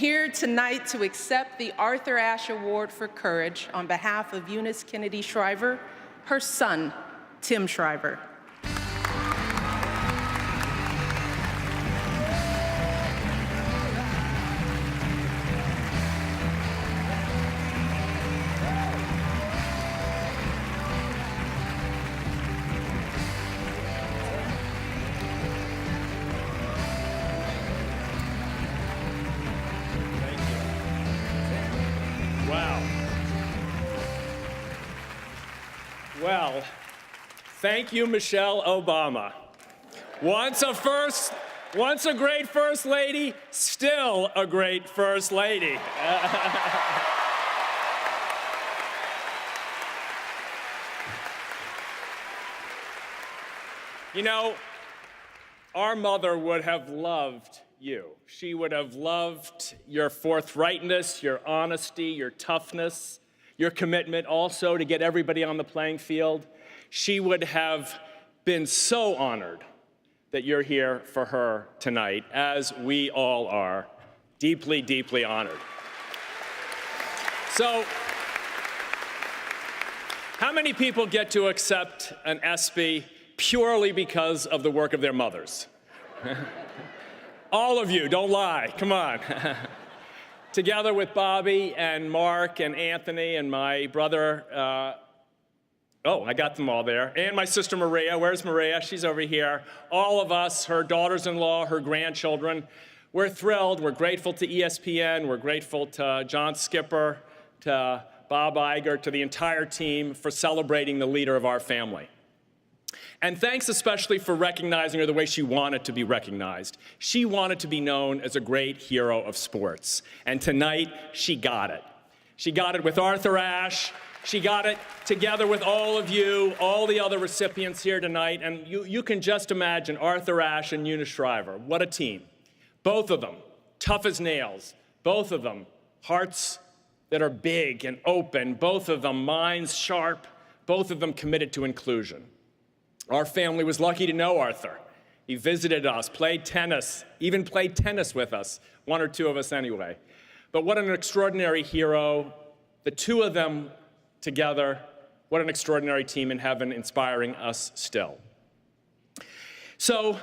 Here tonight to accept the Arthur Ashe Award for Courage on behalf of Eunice Kennedy Shriver, her son, Tim Shriver. Well, thank you, Michelle Obama. Once a great First Lady, still a great First Lady. You know, our mother would have loved you. She would have loved your forthrightness, your honesty, your toughness, your commitment also to get everybody on the playing field. She would have been so honored that you're here for her tonight, as we all are, deeply, deeply honored. So, how many people get to accept an ESPY purely because of the work of their mothers? All of you, don't lie, come on. Together with Bobby and Mark and Anthony and my brother, I got them all there, and my sister Maria. Where's Maria? She's over here. All of us, her daughters-in-law, her grandchildren, we're thrilled. We're grateful to ESPN. We're grateful to John Skipper, to Bob Iger, to the entire team for celebrating the leader of our family. And thanks especially for recognizing her the way she wanted to be recognized. She wanted to be known as a great hero of sports. And tonight, she got it. She got it with Arthur Ashe. She got it together with all of you, all the other recipients here tonight. And you can just imagine Arthur Ashe and Eunice Shriver. What a team. Both of them, tough as nails. Both of them, hearts that are big and open. Both of them, minds sharp. Both of them committed to inclusion. Our family was lucky to know Arthur. He visited us, played tennis, even played tennis with us, one or two of us anyway. But what an extraordinary hero. The two of them together, what an extraordinary team in heaven, inspiring us still. So,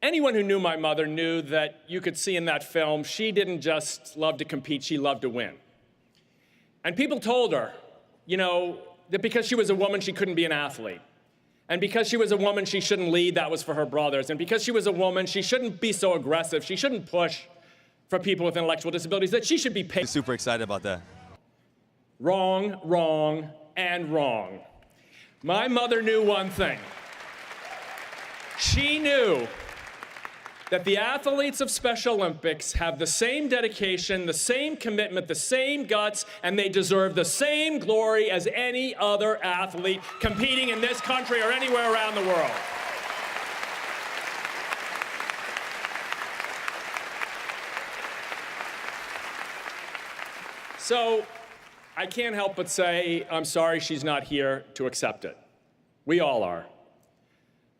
anyone who knew my mother knew that you could see in that film, she didn't just love to compete, she loved to win. And people told her, that because she was a woman, she couldn't be an athlete. And because she was a woman, she shouldn't lead, that was for her brothers. And because she was a woman, she shouldn't be so aggressive, she shouldn't push for people with intellectual disabilities, that she should be paid. Super excited about that. Wrong, wrong, and wrong. My mother knew one thing. She knew that the athletes of Special Olympics have the same dedication, the same commitment, the same guts, and they deserve the same glory as any other athlete competing in this country or anywhere around the world. So, I can't help but say, I'm sorry she's not here to accept it. We all are.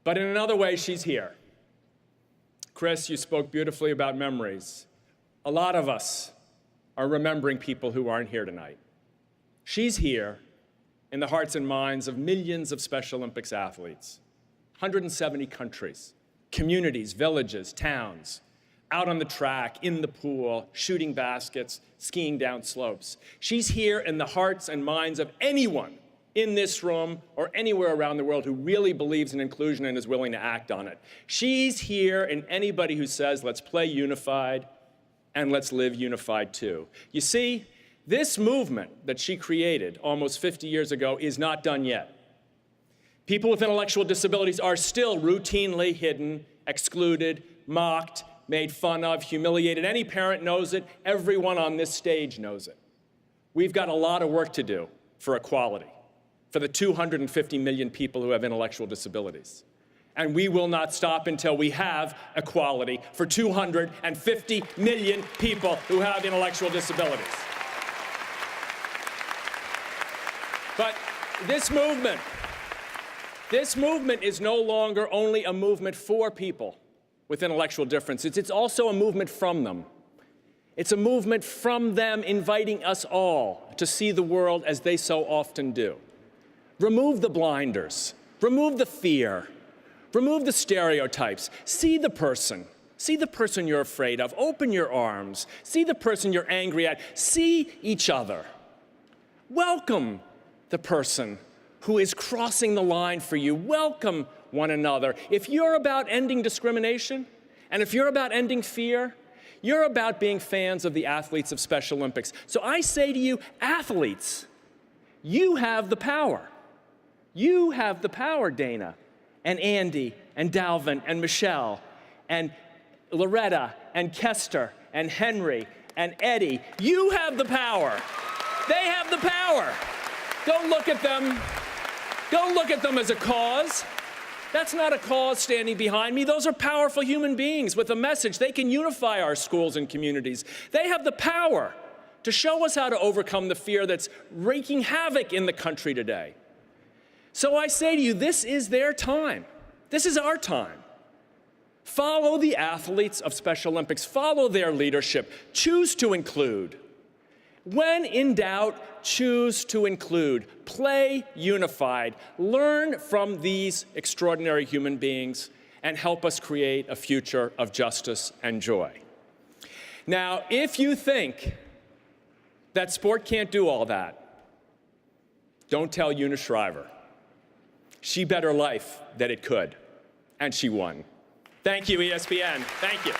But in another way, she's here. Chris, you spoke beautifully about memories. A lot of us are remembering people who aren't here tonight. She's here in the hearts and minds of millions of Special Olympics athletes, 170 countries, communities, villages, towns, out on the track, in the pool, shooting baskets, skiing down slopes. She's here in the hearts and minds of anyone in this room or anywhere around the world who really believes in inclusion and is willing to act on it. She's here in anybody who says, let's play unified and let's live unified too. You see, this movement that she created almost 50 years ago is not done yet. People with intellectual disabilities are still routinely hidden, excluded, mocked, made fun of, humiliated. Any parent knows it. Everyone on this stage knows it. We've got a lot of work to do for equality, for the 250 million people who have intellectual disabilities. And we will not stop until we have equality for 250 million people who have intellectual disabilities. But this movement is no longer only a movement for people with intellectual differences. It's also a movement from them. It's a movement from them inviting us all to see the world as they so often do. Remove the blinders. Remove the fear. Remove the stereotypes. See the person. See the person you're afraid of. Open your arms. See the person you're angry at. See each other. Welcome the person who is crossing the line for you. Welcome one another. If you're about ending discrimination, and if you're about ending fear, you're about being fans of the athletes of Special Olympics. So I say to you, athletes, you have the power. You have the power, Dana, and Andy, and Dalvin, and Michelle, and Loretta, and Kester, and Henry, and Eddie. You have the power. They have the power. Don't look at them. Don't look at them as a cause. That's not a cause standing behind me. Those are powerful human beings with a message. They can unify our schools and communities. They have the power to show us how to overcome the fear that's wreaking havoc in the country today. So I say to you, this is their time. This is our time. Follow the athletes of Special Olympics. Follow their leadership. Choose to include. When in doubt, choose to include. Play unified. Learn from these extraordinary human beings and help us create a future of justice and joy. Now, if you think that sport can't do all that, don't tell Eunice Shriver. She bet her life that it could, and she won. Thank you, ESPN. Thank you.